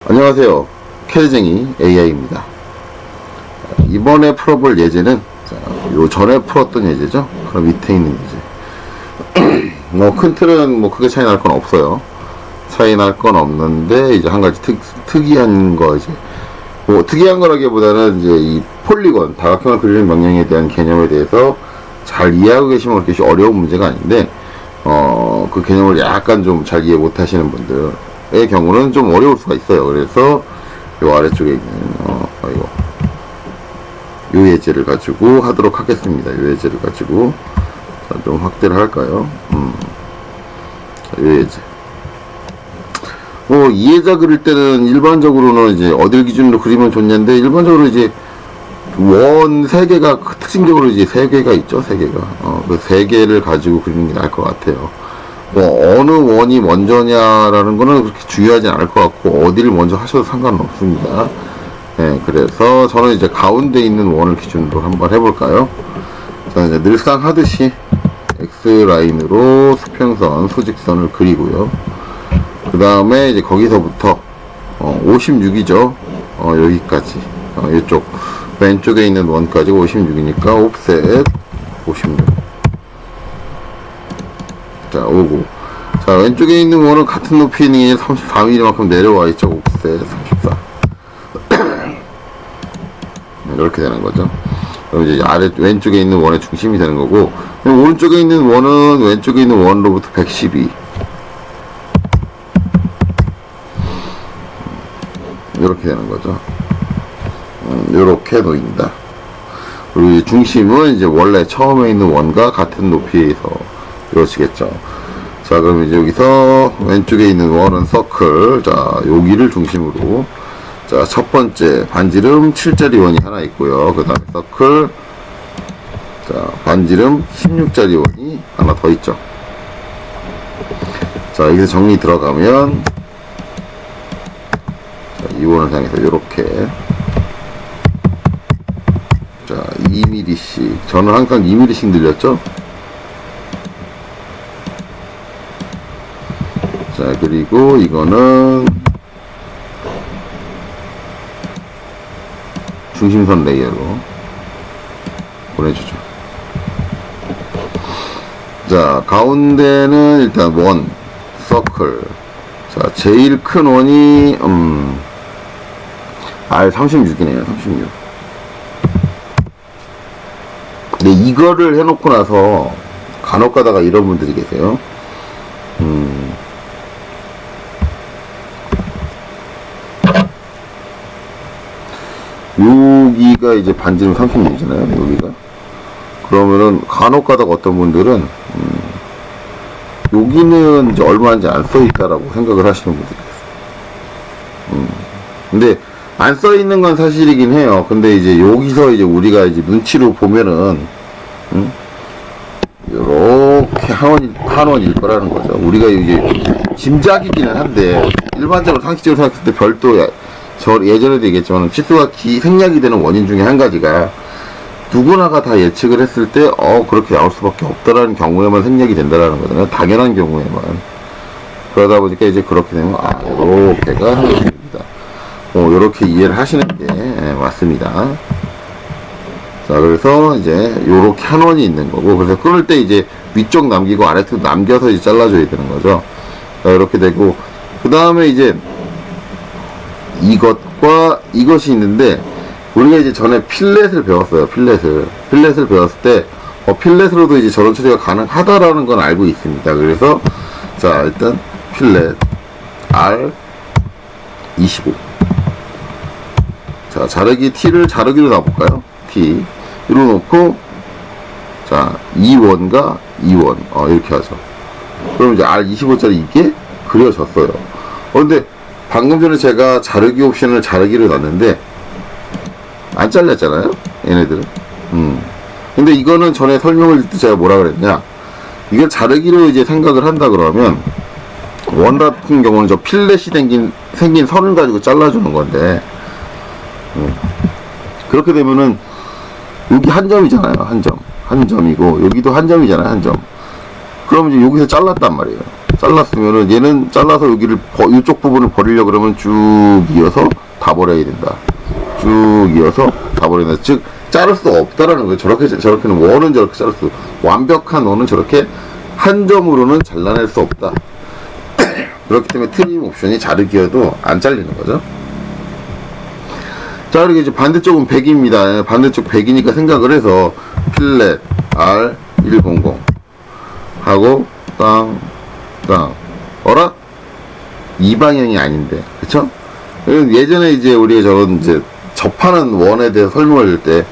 안녕하세요. 캐드쟁이 AI입니다. 이번에 풀어볼 예제는 요 전에 풀었던 예제죠. 그럼 밑에 있는 예제. 큰 틀은 크게 차이 날 건 없어요. 차이 날 건 없는데 이제 한 가지 특이한 거 이제 특이한 거라기보다는 이제 이 폴리곤 다각형을 그리는 명령에 대한 개념에 대해서 잘 이해하고 계시면 그렇게 어려운 문제가 아닌데 그 개념을 약간 좀 잘 이해 못 하시는 분들의 경우는 좀 어려울 수가 있어요. 그래서 요 아래쪽에 있는 요 예제를 가지고 하도록 하겠습니다. 요 예제를 가지고 좀 확대를 할까요? 요 예제. 이 예제 그릴 때는 일반적으로는 이제 어딜 기준으로 그리면 좋냐인데, 일반적으로 이제 원 3개가 특징적으로 이제 3개가 있죠. 3개가 그 3개를 가지고 그리는 게 나을 것 같아요. 어느 원이 먼저냐라는 거는 그렇게 중요하지 않을 것 같고, 어디를 먼저 하셔도 상관은 없습니다. 네, 그래서 저는 이제 가운데 있는 원을 기준으로 한번 해볼까요? 자, 이제 늘상 하듯이 X라인으로 수평선, 수직선을 그리고요. 그 다음에 이제 거기서부터 56이죠. 여기까지 이쪽 왼쪽에 있는 원까지 56이니까 옵셋 56. 자, 오고. 자, 왼쪽에 있는 원은 같은 높이에 있는 게 34mm만큼 내려와 있죠. 옵셋 34. 이렇게 되는 거죠. 그럼 이제 왼쪽에 있는 원의 중심이 되는 거고, 오른쪽에 있는 원은 왼쪽에 있는 원으로부터 112. 이렇게 되는 거죠. 이렇게 놓인다. 그리고 이 중심은 이제 원래 처음에 있는 원과 같은 높이에서 이루어지겠죠. 자, 그럼 이제 여기서 왼쪽에 있는 원은 서클. 자, 여기를 중심으로. 자, 첫 번째 반지름 7짜리 원이 하나 있고요. 그 다음에 서클. 자, 반지름 16짜리 원이 하나 더 있죠. 자, 여기서 정리 들어가면, 자, 이 원을 향해서 이렇게. 자, 2mm씩. 저는 항상 2mm씩 늘렸죠. 자, 그리고 이거는 중심선 레이어로 보내주죠. 자, 가운데는 일단 원, 서클. 자, 제일 큰 원이 R36이네요. 36. 근데 이거를 해놓고 나서 간혹 가다가 이런 분들이 계세요. 여기가 이제 반지름 36이잖아요. 여기가. 그러면은 간혹 가다가 어떤 분들은 여기는 이제 얼마인지 안 써있다라고 생각을 하시는 분들이 있어요. 근데 안 써있는 건 사실이긴 해요. 근데 이제 여기서 이제 우리가 이제 눈치로 보면은 요렇게 한원일 거라는 거죠. 우리가 이제 짐작이기는 한데, 일반적으로 상식적으로 생각했을 때 별도, 저 예전에도 얘기했지만 치수가 생략이 되는 원인 중에 한 가지가, 누구나가 다 예측을 했을 때 그렇게 나올 수밖에 없다라는 경우에만 생략이 된다라는 거잖아요. 당연한 경우에만. 그러다 보니까 이제 그렇게 되면 요렇게가 한원입니다. 요렇게 이해를 하시는 게 맞습니다. 자, 그래서 이제 요렇게 한 원이 있는 거고, 그래서 끊을 때 이제 위쪽 남기고 아래쪽 남겨서 이제 잘라줘야 되는 거죠. 자, 이렇게 되고, 그 다음에 이제 이것과 이것이 있는데, 우리가 이제 전에 필렛을 배웠어요. 필렛을 배웠을 때 필렛으로도 이제 저런 처리가 가능하다라는 건 알고 있습니다. 그래서 자, 일단 필렛 R25. 자, 자르기 T를 자르기로 놔볼까요? T 이로 놓고, 자, 2원과 2원 이렇게 하죠. 그럼 이제 R25짜리 이게 그려졌어요. 근데 방금 전에 제가 자르기 옵션을 자르기로 놨는데 안 잘렸잖아요, 얘네들은. 근데 이거는 전에 설명을 할 때 제가 뭐라 그랬냐, 이걸 자르기로 이제 생각을 한다 그러면, 원 같은 경우는 저 필렛이 생긴 선을 가지고 잘라주는 건데, 그렇게 되면은 여기 한 점이잖아요. 한 점이고 여기도 한 점이잖아요. 한 점. 그럼 이제 여기서 잘랐단 말이에요. 잘랐으면은 얘는 잘라서 여기를 이쪽 부분을 버리려고 그러면 쭉 이어서 다 버려야 된다. 쭉 이어서 다 버려야 된다. 즉 자를 수 없다라는 거예요. 저렇게는 원은 저렇게 자를 수, 완벽한 원은 저렇게 한 점으로는 잘라낼 수 없다. 그렇기 때문에 트림 옵션이 자르기여도 안 잘리는 거죠. 자, 그리고 이제 반대쪽은 100입니다. 반대쪽 100이니까 생각을 해서 필렛 R100 하고 땅 어라? 이 방향이 아닌데, 그쵸? 예전에 이제 우리가 저런 이제 접하는 원에 대해서 설명을 할 때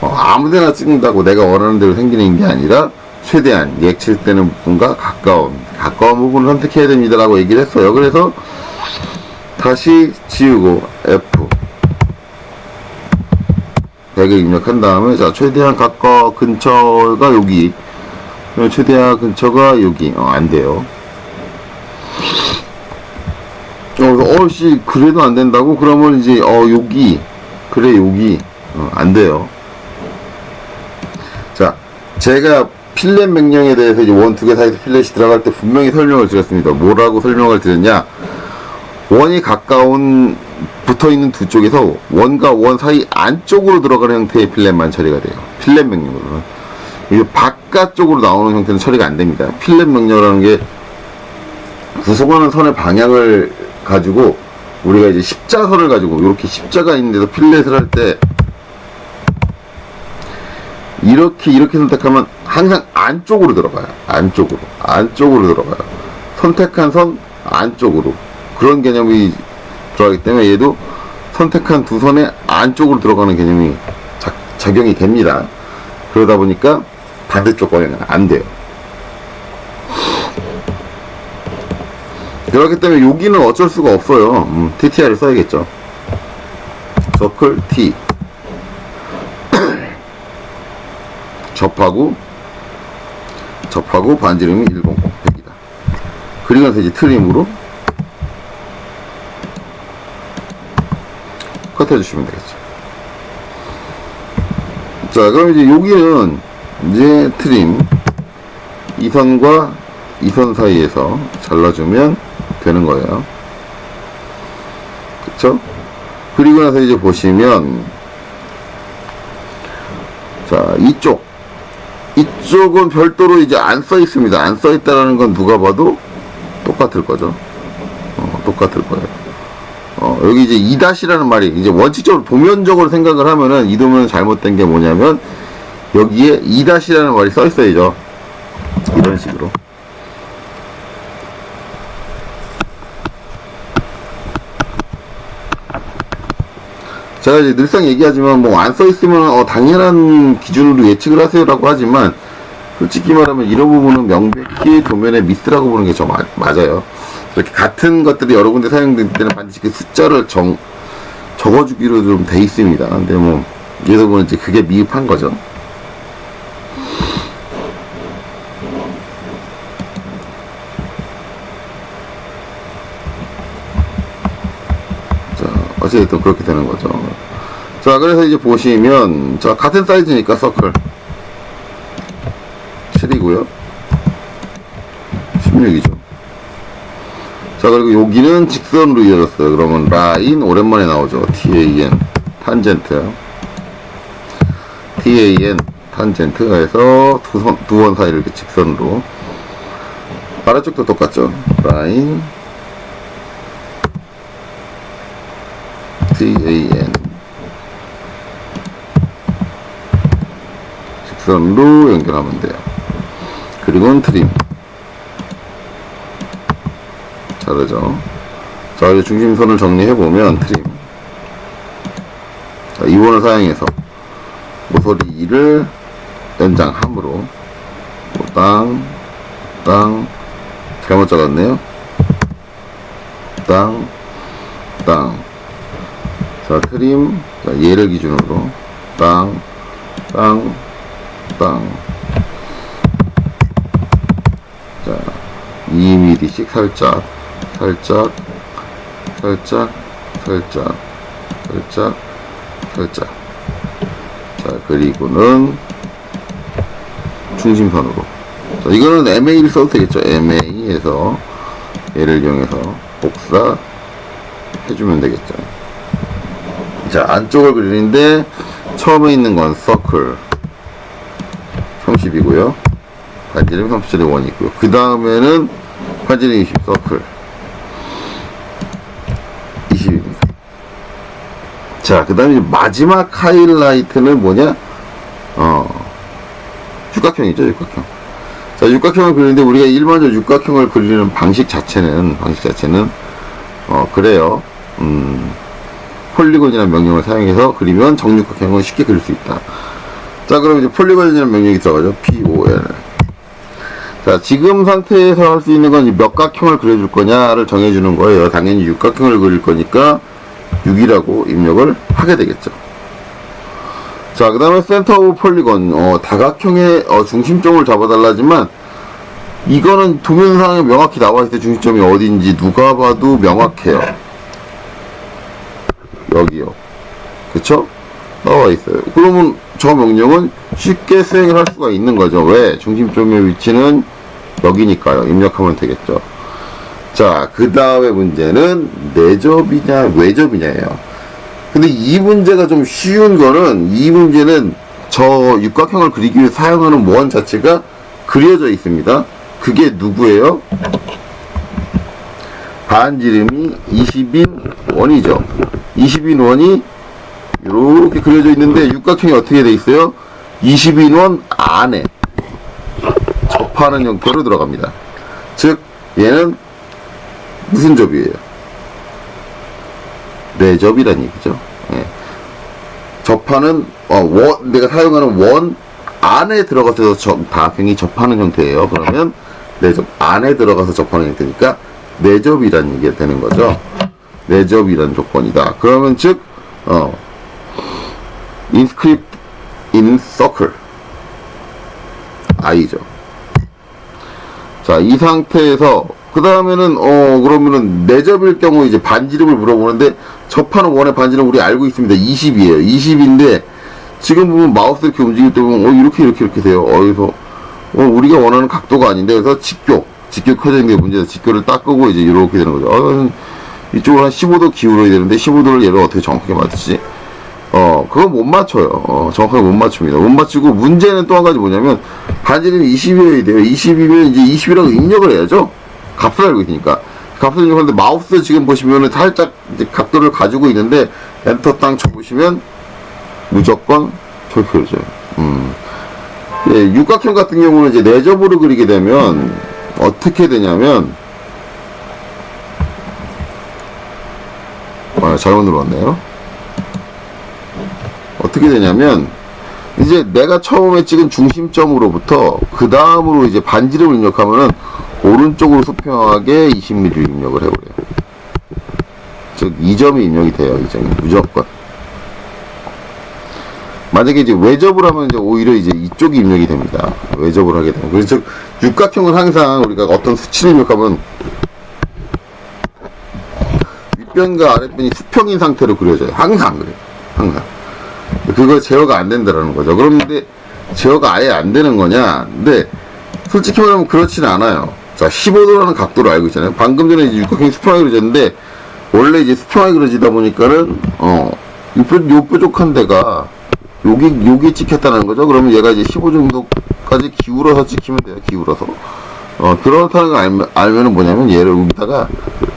아무데나 찍는다고 내가 원하는 대로 생기는 게 아니라 최대한 예측되는 부분과 가까운 부분을 선택해야 됩니다 라고 얘기를 했어요. 그래서 다시 지우고 F 100을 입력한 다음에, 자, 최대한 근처가 여기, 최대한 근처가 여기. 안 돼요. 그래서 그래도 안 된다고? 그러면 이제 여기, 그래, 여기. 안 돼요. 자, 제가 필렛 명령에 대해서 이제 원 두 개 사이에서 필렛이 들어갈 때 분명히 설명을 드렸습니다. 뭐라고 설명을 드렸냐? 원이 가까운 붙어있는 두 쪽에서 원과 원 사이 안쪽으로 들어가는 형태의 필렛만 처리가 돼요. 필렛 명령으로는. 이게 바깥쪽으로 나오는 형태는 처리가 안 됩니다. 필렛 명령이라는 게 구성하는 선의 방향을 가지고 우리가 이제 십자선을 가지고 이렇게 십자가 있는 데서 필렛을 할 때 이렇게 선택하면 항상 안쪽으로 들어가요. 안쪽으로 들어가요. 선택한 선 안쪽으로. 그런 개념이 들어가기 때문에 얘도 선택한 두 선의 안쪽으로 들어가는 개념이 적용이 됩니다. 그러다 보니까 반대쪽 방향은 안 돼요. 그렇기 때문에 여기는 어쩔 수가 없어요. TTR을 써야겠죠. 서클 T 접하고 반지름이 100, 100이다. 그리고 나서 이제 트림으로 컷 해주시면 되겠죠. 자, 그럼 이제 여기는 이제 트림 이 선과 이 선 사이에서 잘라주면 되는 거예요. 그쵸? 그리고 나서 이제 보시면, 자, 이쪽은 별도로 이제 안 써 있습니다. 안 써 있다라는 건 누가 봐도 똑같을 거죠. 똑같을 거예요. 여기 이제 2-라는 말이 이제 원칙적으로 도면적으로 생각을 하면은 이 도면은 잘못된 게 뭐냐면 여기에 2-라는 말이 써 있어야죠. 이런 식으로. 제가 이제 늘상 얘기하지만 뭐 안 써 있으면 당연한 기준으로 예측을 하세요라고 하지만 솔직히 말하면 이런 부분은 명백히 도면의 미스라고 보는 게 맞아요. 이렇게 같은 것들이 여러 군데 사용될 때는 반드시 그 숫자를 적어주기로 좀 돼 있습니다. 근데 뭐 얘도 보면 이제 그게 미흡한 거죠. 자, 어쨌든 그렇게 되는 거죠. 자, 그래서 이제 보시면, 자, 같은 사이즈니까 서클 7이고요 16이죠. 자, 그리고 여기는 직선으로 이어졌어요. 그러면 라인 오랜만에 나오죠. TAN 탄젠트 해서 두 원 사이를 이렇게 직선으로. 아래쪽도 똑같죠. 라인 TAN 직선으로 연결하면 돼요. 그리고는 트림 다르죠. 자, 이제 중심선을 정리해보면 트림. 자, 2원을 사용해서 모서리를 연장함으로 땅 잘못 잘랐네요. 땅 자, 트림. 자, 얘를 기준으로 땅 자, 2mm씩 살짝 자, 그리고는 중심선으로 자, 이거는 MA를 써도 되겠죠. MA에서 얘를 이용해서 복사 해주면 되겠죠. 자, 안쪽을 그리는데 처음에 있는 건 서클 30이고요. 반지름 30짜리 1이 있고요. 그 다음에는 반지름 20 서클 20입니다. 자, 그 다음에 마지막 하이라이트는 뭐냐? 육각형이죠, 육각형. 자, 육각형을 그리는데 우리가 일반적으로 육각형을 그리는 방식 자체는 그래요. 폴리곤이라는 명령을 사용해서 그리면 정육각형을 쉽게 그릴 수 있다. 자, 그럼 이제 폴리곤이라는 명령이 들어가죠. POL. 자, 지금 상태에서 할 수 있는 건 몇 각형을 그려줄 거냐를 정해주는 거예요. 당연히 육각형을 그릴 거니까 6이라고 입력을 하게 되겠죠. 자, 그 다음에 센터 오브 폴리곤, 다각형의 중심점을 잡아달라지만 이거는 도면상에 명확히 나와 있을 때 중심점이 어딘지 누가 봐도 명확해요. 여기요. 그쵸? 나와 있어요. 그러면 저 명령은 쉽게 수행을 할 수가 있는 거죠. 왜? 중심점의 위치는 여기니까요. 입력하면 되겠죠. 자, 그 다음에 문제는 내접이냐 외접이냐예요. 근데 이 문제가 좀 쉬운 거는, 이 문제는 저 육각형을 그리기 위해 사용하는 원 자체가 그려져 있습니다. 그게 누구예요? 반지름이 20인 원이죠. 20인 원이 이렇게 그려져 있는데 육각형이 어떻게 돼 있어요? 20인 원 안에 접하는 형태로 들어갑니다. 즉 얘는 무슨 접이에요? 내접이란 얘기죠. 예. 접하는 내가 사용하는 원 안에 들어가서 다각형이 접하는 형태예요. 그러면 내접 안에 들어가서 접하는 형태니까 내접이란 얘기가 되는 거죠. 내접이란 조건이다. 그러면 즉 inscript in circle I죠. 자, 이 상태에서 그 다음에는 그러면은 내접일 경우 이제 반지름을 물어보는데 접하는 원의 반지름 우리 알고 있습니다. 20이에요. 20인데 지금 보면 마우스 이렇게 움직일 때 보면 이렇게 돼요. 그래서 우리가 원하는 각도가 아닌데, 그래서 직교 켜져 있는 게 문제에서 직교를 딱 끄고 이제 이렇게 되는 거죠. 이쪽으로 한 15도 기울어야 되는데 15도를 얘를 어떻게 정확하게 맞추지? 그건 못 맞춰요. 정확하게 못 맞춥니다. 못 맞추고, 문제는 또 한 가지 뭐냐면 반지름이 20이어야 돼요. 20이면 이제 20이라고 입력을 해야죠. 값을 알고 있으니까. 값을 입력하는데 마우스 지금 보시면은 살짝 이제 각도를 가지고 있는데 엔터 땅 쳐보시면 무조건 저렇게 그려져요. 예, 육각형 같은 경우는 이제 내접으로 그리게 되면 어떻게 되냐면, 잘못 눌렀네요. 어떻게 되냐면, 이제 내가 처음에 찍은 중심점으로부터 그 다음으로 이제 반지름을 입력하면은 오른쪽으로 수평하게 20mm 입력을 해버려요. 즉 2점이 입력이 돼요. 2점이 무조건. 만약에 이제 외접을 하면 이제 오히려 이제 이쪽이 입력이 됩니다. 외접을 하게 되면. 그래서 즉 육각형은 항상 우리가 어떤 수치를 입력하면 윗변과 아랫변이 수평인 상태로 그려져요. 항상 그래요. 항상. 그거 제어가 안 된다라는 거죠. 그런데 제어가 아예 안 되는 거냐? 근데 솔직히 말하면 그렇지는 않아요. 자, 15도라는 각도를 알고 있잖아요. 방금 전에 이제 육각형이 수평하게 그려졌는데 원래 이제 수평하게 그려지다 보니까는 요 뾰족한 데가 여기 찍혔다는 거죠. 그러면 얘가 이제 15 정도까지 기울어서 찍히면 돼요. 기울어서. 그렇다는 걸 알면은 뭐냐면 얘를 여기다가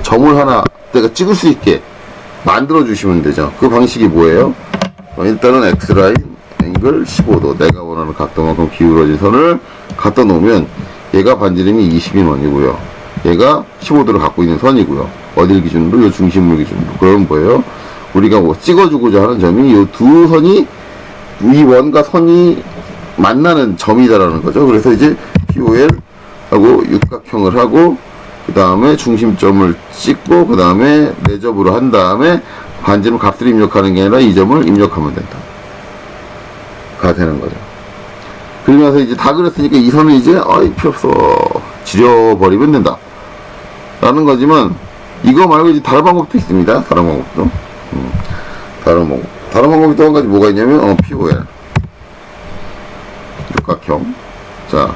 점을 하나 내가 찍을 수 있게 만들어 주시면 되죠. 그 방식이 뭐예요? 일단은 X라인 앵글 15도 내가 원하는 각도만큼 기울어진 선을 갖다 놓으면 얘가 반지름이 20인 원이고요. 얘가 15도를 갖고 있는 선이고요. 어딜 기준으로? 이 중심물 기준으로. 그럼 뭐예요? 우리가 뭐 찍어주고자 하는 점이 이 두 선이, 이 원과 선이 만나는 점이다라는 거죠. 그래서 이제 POL 하고 육각형을 하고 그 다음에 중심점을 찍고 그 다음에 내접으로 한 다음에 반지름 값을 입력하는 게 아니라 이 점을 입력하면 된다. 가 되는 거죠. 그러면서 이제 다 그렸으니까 이 선을 이제 필요 없어. 지려버리면 된다. 라는 거지만 이거 말고 이제 다른 방법도 있습니다. 다른 방법도. 다른 방법이 또 한 가지 뭐가 있냐면 POL 육각형. 자,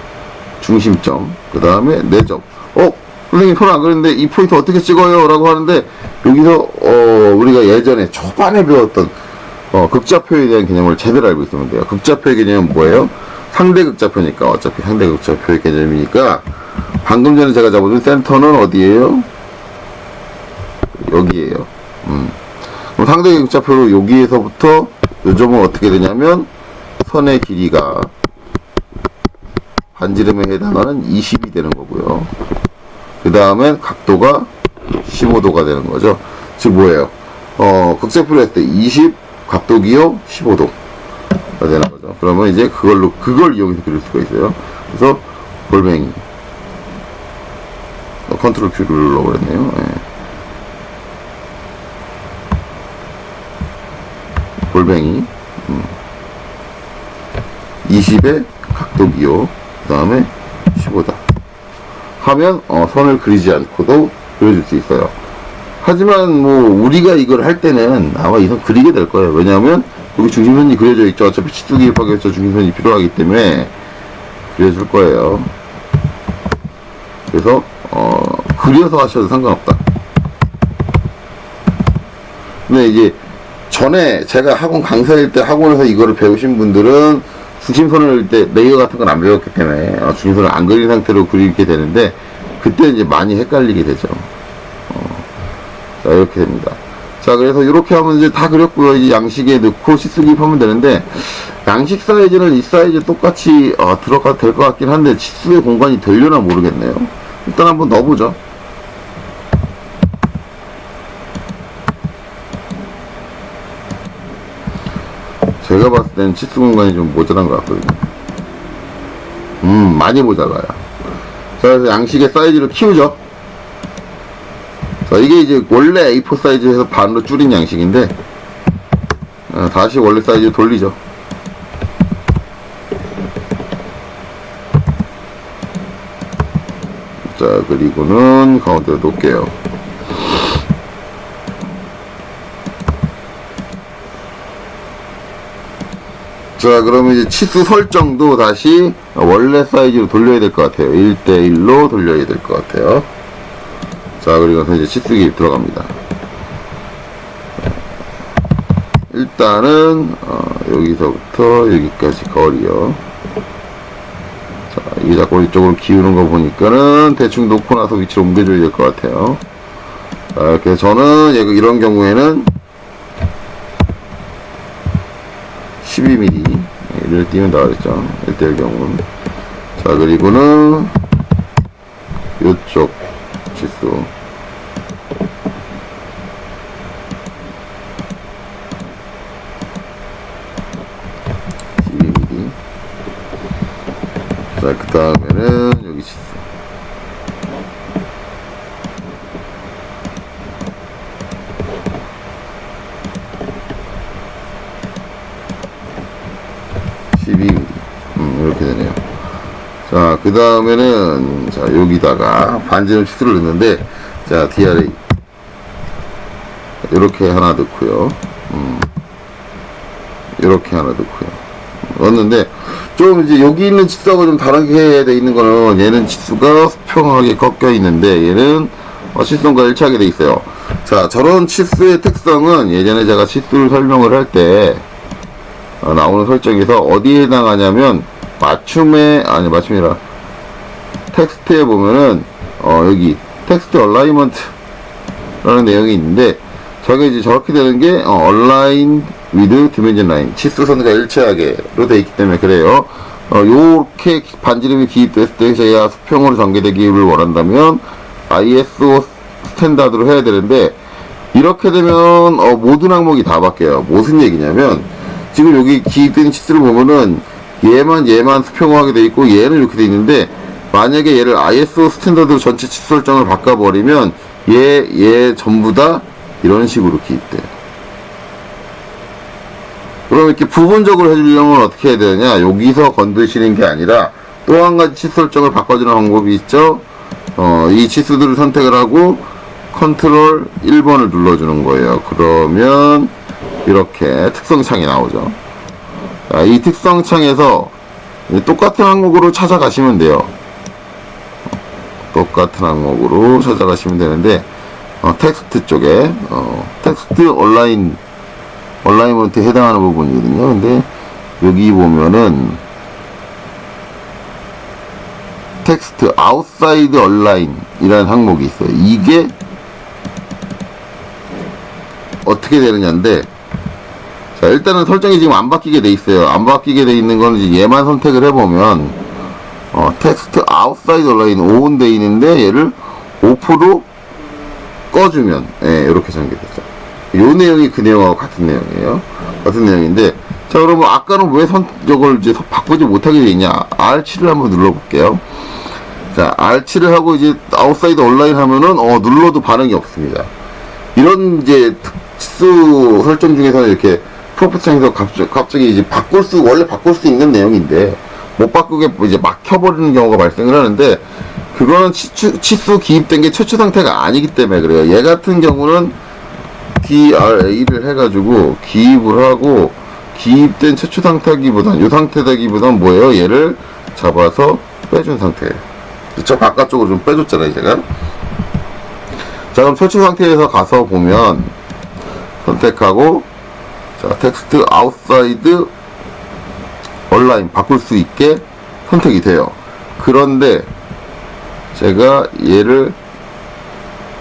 중심점, 그 다음에 내점. 선생님 손 안 그랬는데 이 포인트 어떻게 찍어요? 라고 하는데, 여기서 우리가 예전에 초반에 배웠던 극좌표에 대한 개념을 제대로 알고 있으면 돼요. 극좌표의 개념은 뭐예요? 상대 극좌표니까, 어차피 상대 극좌표의 개념이니까, 방금 전에 제가 잡아준 센터는 어디예요? 여기에요. 그럼 상대 극좌표로 여기에서부터 요 점은 어떻게 되냐면, 선의 길이가 반지름에 해당하는 20이 되는 거고요. 그 다음에 각도가 15도가 되는 거죠. 즉 뭐예요? 극좌표로 했을 때 20, 각도 기호 15도가 되는 거죠. 그러면 이제 그걸 이용해서 그릴 수가 있어요. 그래서 골뱅이, 컨트롤 Q를 눌러버렸네요. 네. 골뱅이 20의 각도 기호, 그 다음에 15다 하면 선을 그리지 않고도 그려줄 수 있어요. 하지만 뭐 우리가 이걸 할 때는 아마 이 선 그리게 될 거예요. 왜냐하면 여기 중심선이 그려져 있죠. 어차피 치수 기입하기 위해서 중심선이 필요하기 때문에 그려줄 거예요. 그래서 그려서 하셔도 상관없다. 근데 이제 전에 제가 학원 강사일 때 학원에서 이거를 배우신 분들은 중심선을 그릴 때 레이어 같은 건 안 배웠기 때문에 중심선을 안 그린 상태로 그리게 되는데, 그때 이제 많이 헷갈리게 되죠. 자, 이렇게 됩니다. 자, 그래서 이렇게 하면 이제 다 그렸고요. 이제 양식에 넣고 치수 기입하면 되는데, 양식 사이즈는 이 사이즈 똑같이 들어가도 될 것 같긴 한데, 치수의 공간이 되려나 모르겠네요. 일단 한번 넣어보죠. 제가 봤을 때는 치수 공간이 좀 모자란 것 같거든요. 많이 모자라요. 자, 그래서 양식의 사이즈를 키우죠. 자, 이게 이제 원래 A4 사이즈에서 반으로 줄인 양식인데, 다시 원래 사이즈 돌리죠. 자, 그리고는 가운데로 놓을게요. 자, 그러면 이제 치수 설정도 다시 원래 사이즈로 돌려야 될 것 같아요. 1대1로 돌려야 될 것 같아요. 자, 그리고 이제 치수 기입 들어갑니다. 일단은 여기서부터 여기까지 거리요. 자, 이게 자꾸 이쪽으로 기우는 거 보니까는 대충 놓고 나서 위치를 옮겨줘야 될 것 같아요. 자, 이렇게 저는 이런 경우에는 12mm 를 띄면 나와있죠. 1대1 경우는. 자, 그리고는 요쪽 치수 12mm. 자, 그 다음에는 여기 치수 12mm. 이렇게 되네요. 자, 그 다음에는, 자, 여기다가 반지름 치수를 넣는데, 자, DRA. 이렇게 하나 넣고요. 이렇게 하나 넣고요. 넣었는데, 좀 이제 여기 있는 치수하고 좀 다르게 돼 있는 거는, 얘는 치수가 수평하게 꺾여 있는데, 얘는 치수선과 일치하게 돼 있어요. 자, 저런 치수의 특성은 예전에 제가 치수를 설명을 할 때, 나오는 설정에서 어디에 해당하냐면 맞춤이라 텍스트에 보면은 여기 텍스트 얼라이먼트라는 내용이 있는데, 저게 이제 저렇게 되는 게 얼라인 위드 디멘전 라인, 치수선과 일치하게로 되어 있기 때문에 그래요. 요렇게 반지름이 기입됐을 때 제가 수평으로 전개되기를 원한다면 ISO 스탠다드로 해야 되는데, 이렇게 되면 모든 항목이 다 바뀌어요. 무슨 얘기냐면, 지금 여기 기입된 치수를 보면은 얘만 수평화하게 돼 있고 얘는 이렇게 돼 있는데, 만약에 얘를 ISO 스탠다드 전체 치수 설정을 바꿔버리면 얘 전부 다 이런 식으로 기입돼요. 그럼 이렇게 부분적으로 해주려면 어떻게 해야 되느냐, 여기서 건드시는 게 아니라 또 한 가지 치수 설정을 바꿔주는 방법이 있죠. 이 치수들을 선택을 하고 컨트롤 1번을 눌러주는 거예요. 그러면 이렇게 특성창이 나오죠. 자, 이 특성창에서 똑같은 항목으로 찾아가시면 돼요. 똑같은 항목으로 찾아가시면 되는데, 텍스트 쪽에, 텍스트 얼라이먼트에 해당하는 부분이거든요. 근데, 여기 보면은, 텍스트 아웃사이드 얼라인이라는 항목이 있어요. 이게, 어떻게 되느냐인데, 자, 일단은 설정이 지금 안 바뀌게 돼 있어요. 안 바뀌게 돼 있는 건 이제 얘만 선택을 해보면, 텍스트 아웃사이드 얼라인 ON 돼 있는데, 얘를 오프로 꺼주면, 예, 이렇게 전개되죠. 요 내용이 그 내용하고 같은 내용이에요. 같은 내용인데, 자, 그러면 아까는 왜 저걸 이제 바꾸지 못하게 돼 있냐? R7을 한번 눌러볼게요. 자, R7을 하고 이제 아웃사이드 얼라인 하면은, 눌러도 반응이 없습니다. 이런 이제 특수 설정 중에서는 이렇게 프로포트 창에서 갑자기 이제 원래 바꿀 수 있는 내용인데, 못 바꾸게 이제 막혀버리는 경우가 발생을 하는데, 그거는 치수 기입된 게 최초 상태가 아니기 때문에 그래요. 얘 같은 경우는 DRA를 해가지고 기입을 하고, 기입된 최초 상태기보단, 요 상태다기보단 뭐예요? 얘를 잡아서 빼준 상태예요. 저 바깥쪽으로 좀 빼줬잖아요, 제가. 자, 그럼 최초 상태에서 가서 보면, 선택하고, 자, 텍스트 아웃사이드 얼라인 바꿀 수 있게 선택이 돼요. 그런데, 제가 얘를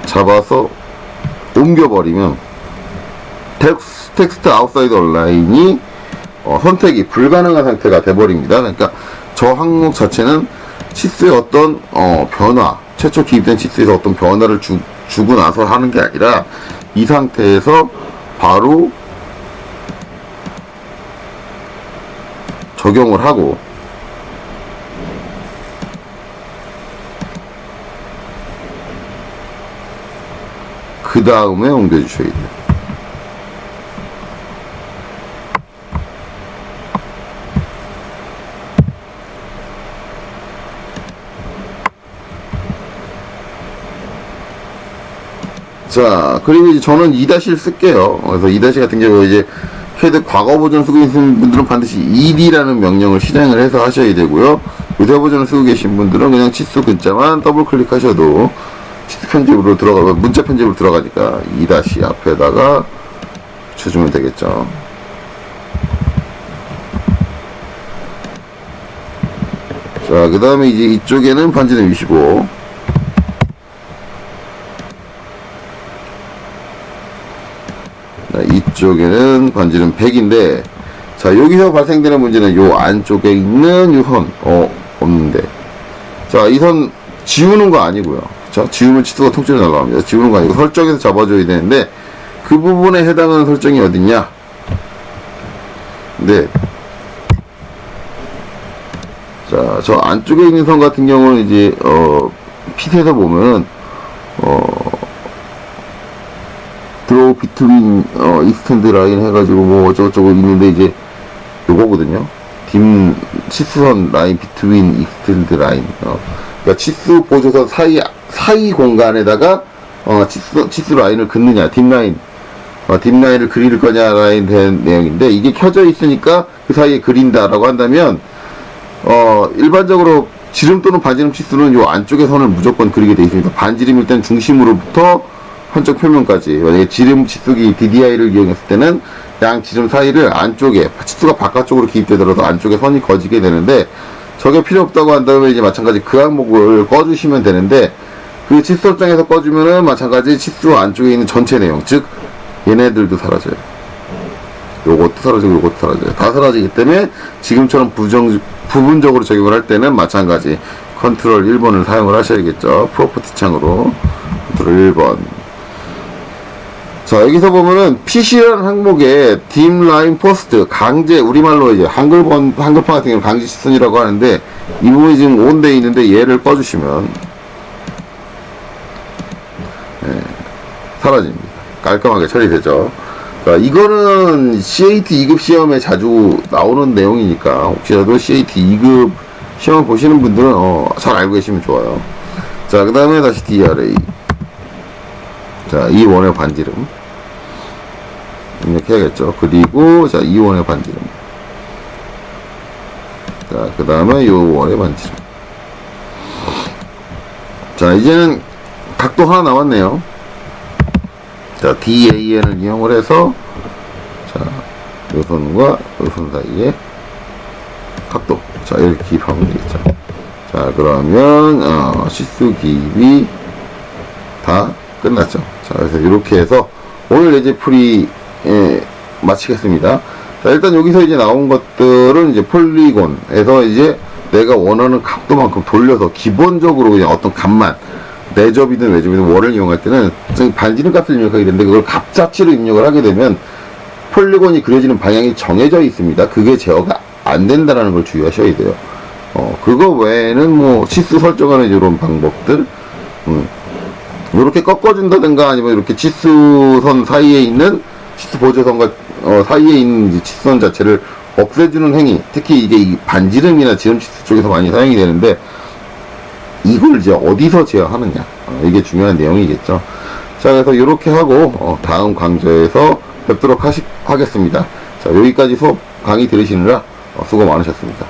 잡아서 옮겨버리면, 텍스트 아웃사이드 얼라인이 선택이 불가능한 상태가 돼버립니다. 그러니까 저 항목 자체는 치수의 어떤 변화, 최초 기입된 치수에서 어떤 변화를 주고 나서 하는 게 아니라 이 상태에서 바로 적용을 하고, 그 다음에 옮겨주셔야 돼요. 자, 그리고 이제 저는 2-를 쓸게요. 그래서 2- 같은 경우 이제 캐드 과거 버전 쓰고 계신 분들은 반드시 ed라는 명령을 실행을 해서 하셔야 되고요. 요새 버전을 쓰고 계신 분들은 그냥 치수 근자만 더블 클릭하셔도 치수 편집으로 문자 편집으로 들어가니까 2- 앞에다가 붙여주면 되겠죠. 자, 그 다음에 이제 이쪽에는 반지름 25. 이쪽에는 반지름 100인데, 자, 여기서 발생되는 문제는 요 안쪽에 있는 요 선, 없는데. 자, 이 선 지우는 거 아니고요. 자, 지우면 치수가 통째로 날라갑니다. 지우는 거 아니고 설정에서 잡아줘야 되는데, 그 부분에 해당하는 설정이 어딨냐? 네. 자, 저 안쪽에 있는 선 같은 경우는 이제, 핏에서 보면은, 드로우 비트윈 익스텐드 라인 해가지고 뭐 어쩌고저쩌고 있는데, 이제 요거거든요. 치수선 라인 비트윈 익스텐드 라인. 그러니까 치수 보조선 사이 공간에다가 치수 라인을 긋느냐, 딥라인을 그릴 거냐라인 된 내용인데, 이게 켜져 있으니까 그 사이에 그린다라고 한다면, 일반적으로 지름 또는 반지름 치수는 요 안쪽의 선을 무조건 그리게 되어 있습니다. 반지름 일단 중심으로부터 한쪽 표면까지. 만약에 지름 치수기 DDI를 이용했을 때는 양 지름 사이를 안쪽에, 치수가 바깥쪽으로 기입되더라도 안쪽에 선이 거지게 되는데, 저게 필요 없다고 한다면 이제 마찬가지 그 항목을 꺼주시면 되는데, 그 치수 설정에서 꺼주면은 마찬가지 치수 안쪽에 있는 전체 내용, 즉 얘네들도 사라져요. 요것도 사라지고 요것도 사라져요. 다 사라지기 때문에 지금처럼 부분적으로 적용을 할 때는 마찬가지 컨트롤 1번을 사용을 하셔야겠죠. 프로퍼티 창으로 컨트롤 1번. 자, 여기서 보면은 PC라는 항목에 딥라인 포스트, 강제, 우리말로 이제 한글판 같은 경우는 강제 시선이라고 하는데, 이 부분이 지금 온돼 있는데 얘를 꺼주시면 사라집니다. 깔끔하게 처리되죠. 자, 이거는 CAT 2급 시험에 자주 나오는 내용이니까 혹시라도 CAT 2급 시험 보시는 분들은 잘 알고 계시면 좋아요. 자, 그 다음에 다시 DRA. 자, 이 원의 반지름 입력해야겠죠. 그리고 자, 이 원의 반지름. 자, 그 다음에 요 원의 반지름. 자, 이제는 각도 하나 남았네요. 자, DAN을 이용을 해서, 자, 요 선과 요 선 사이에 각도. 자, 이렇게 기입하면 되겠죠. 자, 그러면, 시수 기입이 다 끝났죠. 자, 그래서 이렇게 해서 오늘 예제 풀이, 마치겠습니다. 자, 일단 여기서 이제 나온 것들은 이제 폴리곤에서 이제 내가 원하는 각도만큼 돌려서 기본적으로 그냥 어떤 값만 내접이든 외접이든 월을 이용할 때는 반지름 값을 입력하게 되는데 그걸 값 자체로 입력을 하게 되면 폴리곤이 그려지는 방향이 정해져 있습니다. 그게 제어가 안 된다라는 걸 주의하셔야 돼요. 그거 외에는 뭐 치수 설정하는 이런 방법들, 이렇게 꺾어준다든가 아니면 이렇게 치수선 사이에 있는 치수 보조선과 사이에 있는 이제 치수선 자체를 없애주는 행위, 특히 이게 이 반지름이나 지름 치수 쪽에서 많이 사용이 되는데 이걸 이제 어디서 제어하느냐, 이게 중요한 내용이겠죠. 자, 그래서 이렇게 하고 다음 강좌에서 뵙도록 하겠습니다. 자, 여기까지 수업 강의 들으시느라 수고 많으셨습니다.